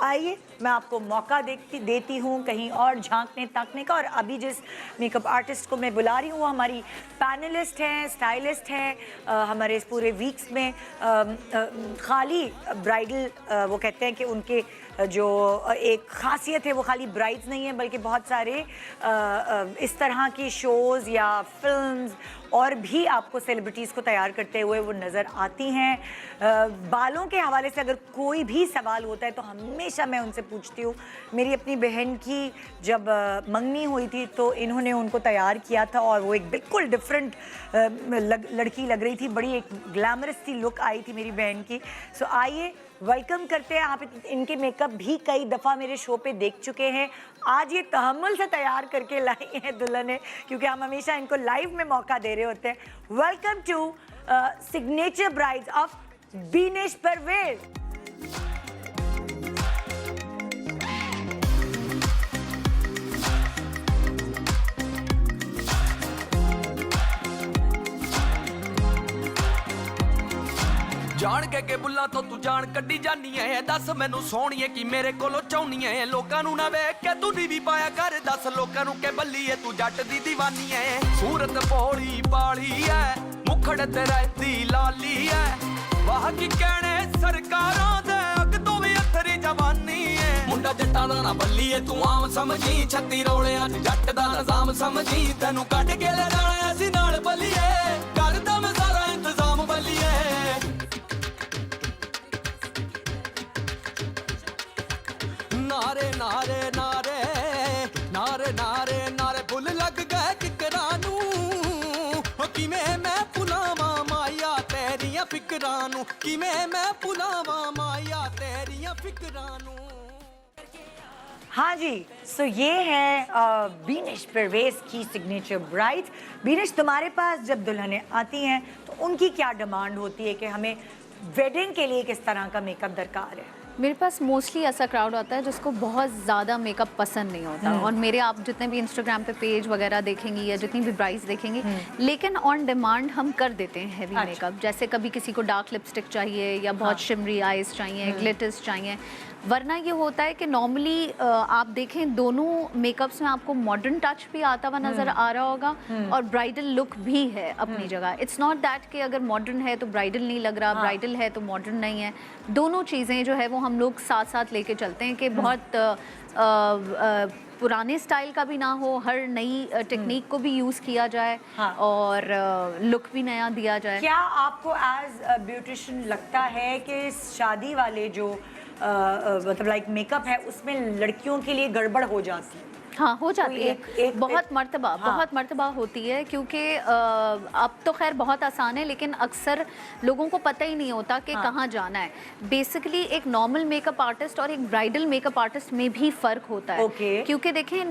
आइए मैं आपको मौका देती हूँ कहीं और झांकने ताकने का। और अभी जिस मेकअप आर्टिस्ट को मैं बुला रही हूँ वो हमारी पैनलिस्ट हैं, स्टाइलिस्ट हैं। हमारे इस पूरे वीक्स में खाली ब्राइडल वो कहते हैं कि उनके जो एक खासियत है वो खाली ब्राइड्स नहीं है बल्कि बहुत सारे इस तरह की शोज़ या फिल्म्स और भी आपको सेलिब्रिटीज़ को तैयार करते हुए वो नज़र आती हैं। बालों के हवाले से अगर कोई भी सवाल होता है तो हमेशा मैं उनसे पूछती हूँ। मेरी अपनी बहन की जब मंगनी हुई थी तो इन्होंने उनको तैयार किया था और वो एक बिल्कुल डिफरेंट लड़की लग रही थी, बड़ी एक ग्लैमरस सी लुक आई थी मेरी बहन की। सो आइए वेलकम करते हैं। आप इनके मेकअप भी कई दफ़ा मेरे शो पे देख चुके हैं। आज ये तहम्मुल से तैयार करके लाई हैं दुल्हने, क्योंकि हम हमेशा इनको लाइव में मौका दे रहे होते हैं। Welcome to signature brides of Binesh Parvez. जान के बुला तो तू जान कड्डी जानी है। दस मैनू सोहणीए कि मेरे कोलों चाहनी है। लोकां नू ना वेख के तू दी भी पाया कर। दस लोकां नू के बल्ली है तू जट दी दीवानी है। सूरत भोली पाली है, मुखड़ ते रहती लाली है। वाह की कहने सरकारां दे अग तो भी अथरी जवानी है। मुंडा जट्टां दा ना बल्ली है तू आम समझी। 36 रोलियां च जट दा निजाम समझी। तैनू कट के ले जाना असीं नाल बल्लीए। करदा मैं सारा इंतजाम बल्लीए। नारे नारे नारे नारे नारे नारे फुल लग गए किकरां नू। किवें मैं भुलावां माया तेरियां फिकरां नू। किवें मैं भुलावां माया तेरियां फिकरां नू। हाँ जी, सो ये है बीनेश परवेज की सिग्नेचर ब्राइड्स। बीनेश, तुम्हारे पास जब दुल्हनें आती हैं तो उनकी क्या डिमांड होती है कि हमें वेडिंग के लिए किस तरह का मेकअप दरकार है? मेरे पास मोस्टली ऐसा क्राउड आता है जिसको बहुत ज़्यादा मेकअप पसंद नहीं होता। और मेरे आप जितने भी इंस्टाग्राम पे पेज वगैरह देखेंगी या जितनी भी ब्राइड्स देखेंगी, लेकिन ऑन डिमांड हम कर देते हैं हैवी मेकअप। जैसे कभी किसी को डार्क लिपस्टिक चाहिए या बहुत शिमरी आइज चाहिए, ग्लिटर्स चाहिए। वरना ये होता है कि नॉर्मली आप देखें दोनों मेकअप्स में आपको मॉडर्न टच भी आता हुआ नज़र आ रहा होगा और ब्राइडल लुक भी है अपनी जगह। इट्स नॉट दैट कि अगर मॉडर्न है तो ब्राइडल नहीं लग रहा, ब्राइडल है तो मॉडर्न नहीं है। दोनों चीज़ें जो है वो हम लोग साथ साथ लेके चलते हैं कि बहुत पुराने स्टाइल का भी ना हो, हर नई टेक्निक को भी यूज़ किया जाए और लुक भी नया दिया जाए। क्या आपको एज अ ब्यूटिशियन लगता है कि शादी वाले जो मतलब लाइक मेकअप है उसमें लड़कियों के लिए गड़बड़ हो जाती है? हाँ, हो जाती है। बहुत मर्तबा होती है, क्योंकि अब तो खैर बहुत आसान है लेकिन अक्सर लोगों को पता ही नहीं होता कि कहाँ जाना है। बेसिकली एक नॉर्मल मेकअप आर्टिस्ट और एक ब्राइडल मेकअप आर्टिस्ट में भी फ़र्क होता है। क्योंकि देखें,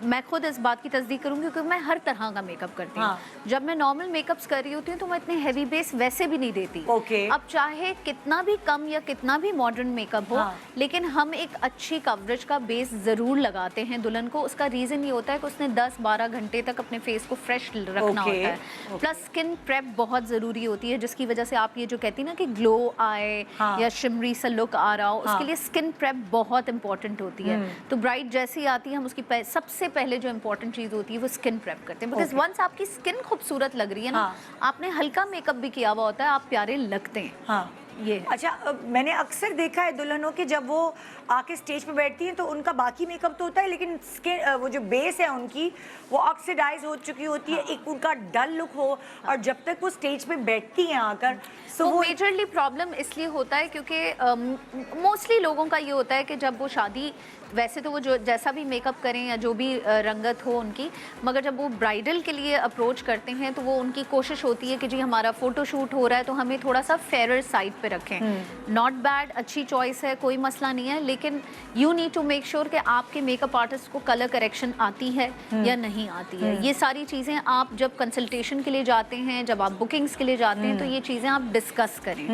मैं खुद इस बात की तस्दीक करूँगी क्योंकि मैं हर तरह का मेकअप करती हूँ। जब मैं नॉर्मल मेकअप्स कर रही होती हूँ तो मैं इतने हैवी बेस वैसे भी नहीं देती। अब चाहे कितना भी कम या कितना भी मॉडर्न मेकअप हो, लेकिन हम एक अच्छी कवरेज का बेस ज़रूर लगाते हैं दुल्हन को। उसका रीज़न ये होता है कि उसने 10-12 घंटे तक अपने फेस को फ्रेश रखना होता है। प्लस स्किन प्रेप बहुत ज़रूरी होती है, जिसकी वजह से आप ये जो कहती हैं ना कि ग्लो आए या शिमरी सा लुक आ रहा हो, उसके लिए स्किन प्रेप बहुत इंपॉर्टेंट होती है। तो ब्राइड जैसे ही आती है हम उसकी सबसे पहले जो इंपॉर्टेंट चीज़ होती है वो स्किन प्रेप करते हैं। बिकॉज वंस आपकी स्किन खूबसूरत लग रही है ना, आपने हल्का मेकअप भी किया हुआ होता है, आप प्यारे लगते हैं। ये अच्छा, मैंने अक्सर देखा है दुल्हनों के जब वो आके स्टेज पे बैठती हैं तो उनका बाकी मेकअप तो होता है लेकिन वो जो बेस है उनकी वो ऑक्सीडाइज हो चुकी होती है, एक उनका डल लुक हो। और जब तक वो स्टेज पे बैठती हैं आकर तो वो मेजरली प्रॉब्लम इसलिए होता है क्योंकि मोस्टली लोगों का ये होता है कि जब वो शादी, वैसे तो वो जो जैसा भी मेकअप करें या जो भी रंगत हो उनकी, मगर जब वो ब्राइडल के लिए अप्रोच करते हैं तो वो उनकी कोशिश होती है कि जी हमारा फ़ोटो शूट हो रहा है तो हमें थोड़ा सा फेयर साइड पे रखें। नॉट बैड, अच्छी चॉइस है, कोई मसला नहीं है, लेकिन you need to make sure कि आपके मेकअप आर्टिस्ट को कलर करेक्शन आती है या नहीं आती है। ये सारी चीज़ें आप जब कंसल्टेशन के लिए जाते हैं, जब आप बुकिंग्स के लिए जाते हैं, तो ये चीज़ें आप डिस्कस करें।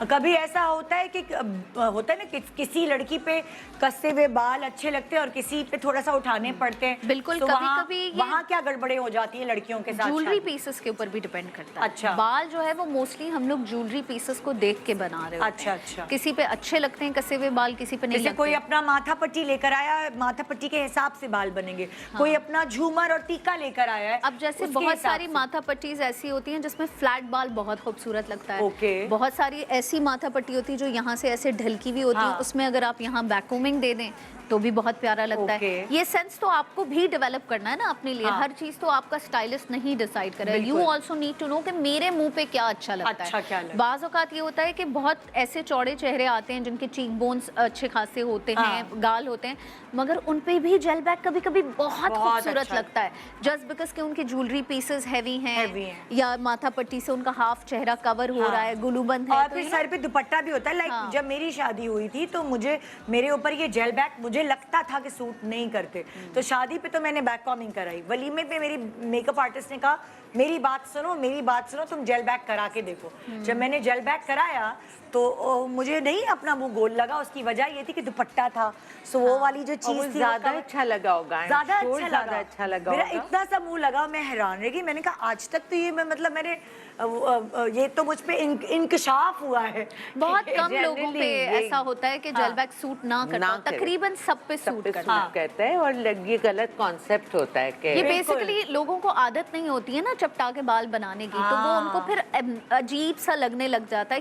कभी ऐसा होता है कि किसी लड़की पे कसे हुए बाल अच्छे लगते हैं और किसी पे थोड़ा सा उठाने पड़ते हैं? बिल्कुल, तो कभी-कभी वहाँ क्या गड़बड़े हो जाती है लड़कियों के साथ? ज्वेलरी पीसेस के ऊपर भी डिपेंड करता है। अच्छा। बाल जो है वो मोस्टली हम लोग ज्वेलरी पीसेस को देख के बना रहे होते अच्छा, हैं। अच्छा। किसी पे अच्छे लगते हैं कसे हुए बाल, किसी पे नहीं जैसे लगते। कोई अपना माथा पट्टी लेकर आया है, माथा पट्टी के हिसाब से बाल बनेंगे, कोई अपना झूमर और टीका लेकर आया है, अब जैसे उसके बहुत हिसाब सारी से। माथा पट्टीज ऐसी होती हैं जिसमें फ्लैट बाल बहुत खूबसूरत लगता है। ओके। बहुत सारी ऐसी माथा पट्टी होती है जो यहाँ से ऐसे ढलकी हुई होती है, हाँ। उसमें अगर आप यहाँ बैककोमिंग दे दें तो भी बहुत प्यारा लगता है। ओके। ये सेंस तो आपको भी डेवलप करना है ना अपने लिए। हाँ। हर चीज तो आपका स्टाइलिस्ट नहीं डिसाइड करे। यू बिल्कुल। ऑल्सो नीड टू नो कि मेरे मुंह पे क्या अच्छा लगता अच्छा है। क्या लगता है। बाज़ औक़ात ये होता है कि बहुत ऐसे चौड़े चेहरे आते हैं जिनके चीक बोन्स अच्छे खासे होते हाँ। हैं, गाल होते हैं, मगर उन पे भी जेल बैक कभी कभी बहुत खूबसूरत अच्छा। लगता है, जस्ट बिकॉज कि उनकी ज्वेलरी पीसेस हैवी Heavy हैं हैं। या माथा पट्टी से उनका हाफ चेहरा कवर हो हाँ। रहा है, गुलूबंद है। और तो फिर ये- सर पे दुपट्टा भी होता है। लाइक हाँ। जब मेरी शादी हुई थी तो मेरे ऊपर ये जेल बैक मुझे लगता था कि सूट नहीं करते, तो शादी पे तो मैंने बैक कॉमिंग कराई। वलीमे पे मेरी मेकअप आर्टिस्ट ने कहा मेरी बात सुनो, तुम जेल बैक करा के देखो। जब मैंने जेल बैक कराया तो मुझे नहीं अपना मुंह गोल लगा। उसकी वजह ये थी कि दुपट्टा था, सो वो वाली जो और वो चीज थी ज्यादा अच्छा लगा होगा, ज्यादा sure अच्छा ज्यादा लगा। अच्छा लगा मेरा होगा। इतना सा मुंह लगा, मैं हैरान रह गई। मैंने कहा आज तक तो ये मतलब मैंने ये तो मुझ पे इंकशाफ हुआ है। बहुत कम लोगों Generally पे ये- ऐसा होता है कि हाँ। जेल बैक सूट ना करता ना हो। करे। तकरीबन सब पे सब सूट पे करता है। सूट करता है, और ये गलत कॉन्सेप्ट होता है कि ये बिल्कुल। बेसिकली लोगों को आदत नहीं होती है ना चपटा के बाल बनाने की, तो वो हाँ। उनको फिर अजीब सा लगने लग जाता है